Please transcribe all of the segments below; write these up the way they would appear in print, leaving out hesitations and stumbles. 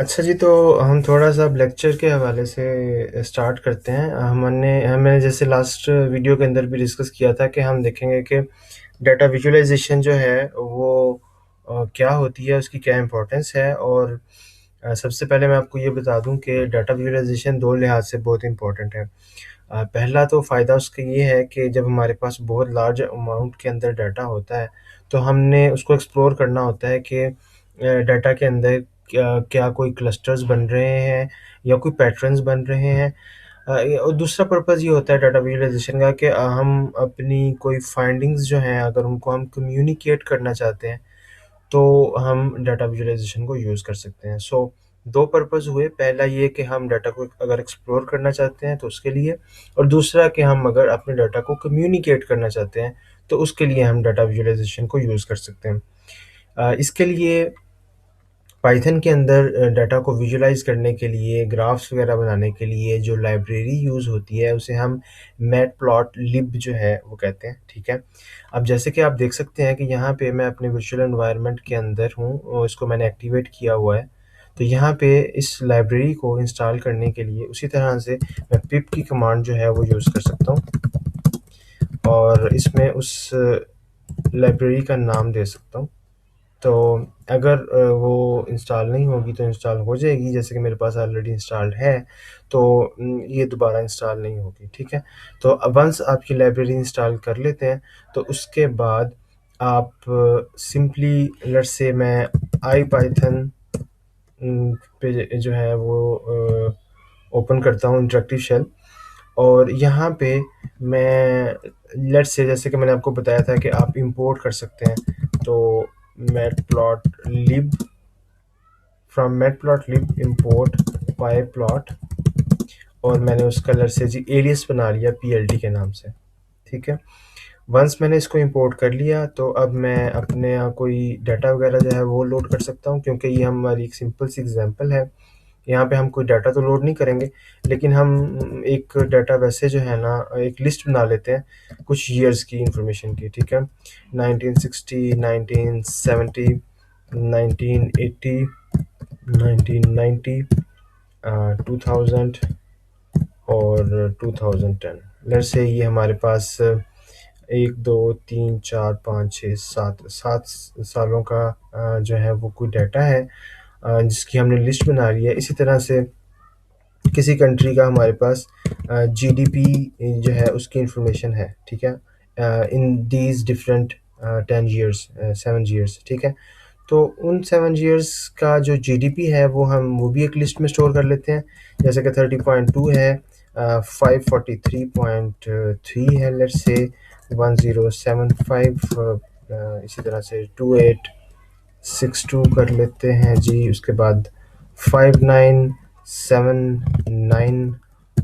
अच्छा जी, तो हम थोड़ा-सा अब लेक्चर के हवाले से स्टार्ट करते हैं। हमने जैसे लास्ट वीडियो के अंदर भी डिस्कस किया था कि हम देखेंगे कि डाटा विजुअलाइज़ेशन जो है वो क्या होती है, उसकी क्या इम्पोर्टेंस है। और सबसे पहले मैं आपको ये बता दूँ कि डाटा विजुअलाइज़ेशन 2 लिहाज से बहुत इम्पोर्टेंट है। पहला तो फ़ायदा उसका ये है कि जब हमारे पास बहुत लार्ज अमाउंट के अंदर डाटा होता है, तो हमने उसको एक्सप्लोर करना होता है कि डाटा के अंदर क्या क्या कोई क्लस्टर्स बन रहे हैं या कोई पैटर्न्स बन रहे हैं। और दूसरा पर्पज़ ये होता है डाटा विजुअलाइज़ेशन का कि हम अपनी कोई फाइंडिंग्स जो हैं, अगर उनको हम कम्युनिकेट करना चाहते हैं, तो हम डाटा विजुअलाइज़ेशन को यूज़ कर सकते हैं। सो 2 पर्पज़ हुए, पहला ये कि हम डाटा को अगर एक्सप्लोर करना चाहते हैं तो उसके लिए, और दूसरा कि हम अगर अपने डाटा को कम्युनिकेट करना चाहते हैं, तो उसके लिए हम डाटा विजुअलाइज़ेशन को यूज़ कर सकते हैं। इसके लिए पाइथन के अंदर डाटा को विजुअलाइज़ करने के लिए, ग्राफ्स वगैरह बनाने के लिए जो लाइब्रेरी यूज़ होती है, उसे हम मैटप्लॉटलिब जो है वो कहते हैं, ठीक है? अब जैसे कि आप देख सकते हैं कि यहाँ पे मैं अपने वर्चुअल एनवायरनमेंट के अंदर हूँ और इसको मैंने एक्टिवेट किया हुआ है। तो यहाँ पे इस लाइब्रेरी को इंस्टॉल करने के लिए उसी तरह से मैं पिप की कमांड जो है वो यूज़ कर सकता हूँ और इसमें उस लाइब्रेरी का नाम दे सकता हूँ। तो अगर वो इंस्टॉल नहीं होगी तो इंस्टॉल हो जाएगी, जैसे कि मेरे पास ऑलरेडी इंस्टॉल्ड है, तो ये दोबारा इंस्टॉल नहीं होगी, ठीक है? तो वंस आप ये लाइब्रेरी इंस्टॉल कर लेते हैं, तो उसके बाद आप सिंपली लेट्स से मैं आईपाइथन पे जो है वो ओपन करता हूँ इंटरेक्टिव शेल, और यहाँ पे मैं लेट्स से जैसे कि मैंने आपको बताया था कि आप इंपोर्ट कर सकते हैं, तो matplotlib from matplotlib import pyplot, और मैंने उस कलर से जी एलियस बना लिया plt के नाम से, ठीक है? वंस मैंने इसको इंपोर्ट कर लिया, तो अब मैं अपने यहाँ कोई डाटा वगैरह जो है वो लोड कर सकता हूँ, क्योंकि ये हमारी एक सिंपल सी एग्जांपल है। यहाँ पे हम कोई डाटा तो लोड नहीं करेंगे, लेकिन हम एक डाटा वैसे जो है ना, एक लिस्ट बना लेते हैं कुछ ईयर्स की इंफॉर्मेशन की, ठीक है? 1960, 1970, 1980, 1990, 2000 और 2010। लेट्स से ये हमारे पास 1, 2, 3, 4, 5, 6, 7 सालों का जो है वो कोई डाटा है, जिसकी हमने लिस्ट बना ली है। इसी तरह से किसी कंट्री का हमारे पास जीडीपी जो है उसकी इंफॉर्मेशन है, ठीक है? In these different 10 years, 7 years, ठीक है? तो उन 7 ईयर्स का जो जीडीपी है वो भी एक लिस्ट में स्टोर कर लेते हैं, जैसे कि 30.2 है, 543.3 है, लेट्स से 1075, इसी तरह से 2862 कर लेते हैं जी। उसके बाद 5979,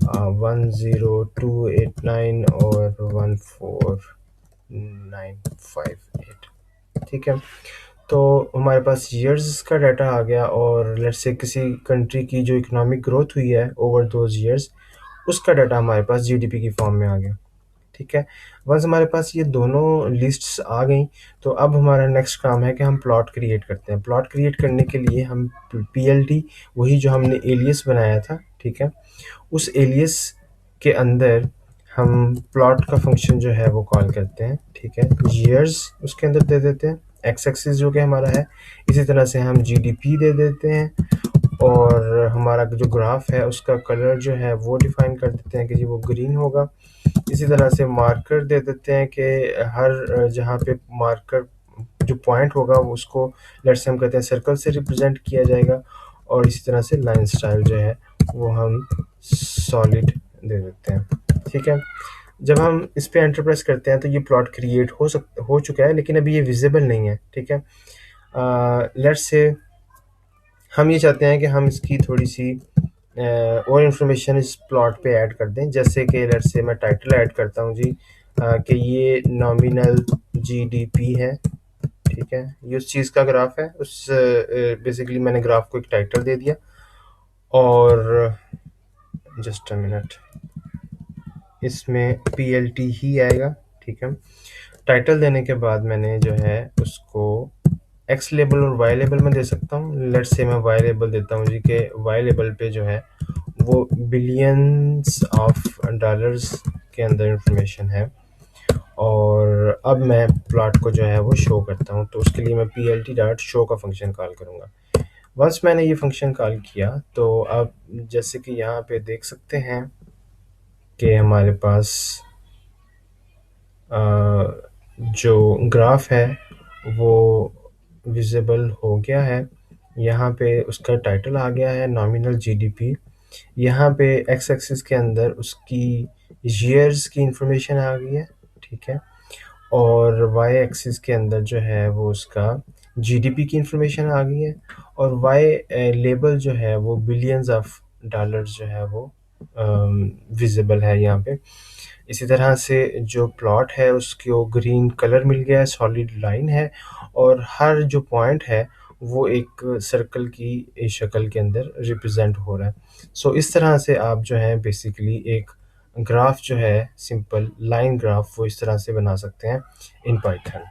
10289 और 14958, ठीक है? तो हमारे पास ईयर्स का डाटा आ गया, और लेट्स से किसी कंट्री की जो इकोनॉमिक ग्रोथ हुई है ओवर दोज ईयर्स, उसका डाटा हमारे पास जीडीपी की फॉर्म में आ गया, ठीक है? वंस हमारे पास ये दोनों लिस्ट्स आ गई, तो अब हमारा नेक्स्ट काम है कि हम प्लॉट क्रिएट करते हैं। प्लॉट क्रिएट करने के लिए हम पीएलटी, वही जो हमने एलियस बनाया था, ठीक है, उस एलियस के अंदर हम प्लॉट का फंक्शन जो है वो कॉल करते हैं, ठीक है? ईयर्स उसके अंदर दे देते हैं, एक्स एक्सिस जो कि हमारा है। इसी तरह से हम जीडीपी दे देते हैं, और हमारा जो ग्राफ है उसका कलर जो है वो डिफाइन कर देते हैं कि जी वो ग्रीन होगा। इसी तरह से मार्कर दे देते हैं कि हर जहाँ पे मार्कर जो पॉइंट होगा वो उसको लेट्स से हम कहते हैं सर्कल से रिप्रेजेंट किया जाएगा, और इसी तरह से लाइन स्टाइल जो है वो हम सॉलिड दे देते हैं, ठीक है? जब हम इस पे एंटर प्रेस करते हैं तो ये प्लॉट क्रिएट हो चुका है, लेकिन अभी ये विजिबल नहीं है, ठीक है? लेट्स से हम ये चाहते हैं कि हम इसकी थोड़ी सी और इन्फॉर्मेशन इस प्लॉट पे ऐड कर दें, जैसे कि लेट्स से मैं टाइटल ऐड करता हूँ जी, कि ये नॉमिनल जीडीपी है, ठीक है? ये उस चीज़ का ग्राफ है, उस बेसिकली मैंने ग्राफ को एक टाइटल दे दिया, और जस्ट अ मिनट, इसमें पीएलटी ही आएगा, ठीक है? टाइटल देने के बाद मैंने जो है उसको एक्स लेबल और वाई लेबल में दे सकता हूँ। लेट्स से मैं वाई लेबल देता हूँ जी कि वाई लेबल पे जो है वो बिलियंस ऑफ डॉलर्स के अंदर इंफॉर्मेशन है। और अब मैं प्लॉट को जो है वो शो करता हूँ, तो उसके लिए मैं plt.show का फंक्शन कॉल करूँगा। वंस मैंने ये फंक्शन कॉल किया तो अब जैसे कि यहाँ पे देख सकते हैं कि हमारे पास जो ग्राफ है वो विजिबल हो गया है। यहाँ पे उसका टाइटल आ गया है नॉमिनल जीडीपी। यहाँ पे एक्स एक्सिस के अंदर उसकी ईयर्स की इंफॉर्मेशन आ गई है, ठीक है। और वाई एक्सिस के अंदर जो है वो उसका जीडीपी की इंफॉर्मेशन आ गई है। और वाई लेबल जो है वो बिलियंस ऑफ डॉलर्स जो है वो विजिबल है यहाँ पे। इसी तरह से जो प्लॉट है उसको ग्रीन कलर मिल गया है, सॉलिड लाइन है, और हर जो पॉइंट है वो एक सर्कल की शक्ल के अंदर रिप्रेजेंट हो रहा है। सो इस तरह से आप जो है बेसिकली एक ग्राफ जो है सिंपल लाइन ग्राफ वो इस तरह से बना सकते हैं इन पाइथन।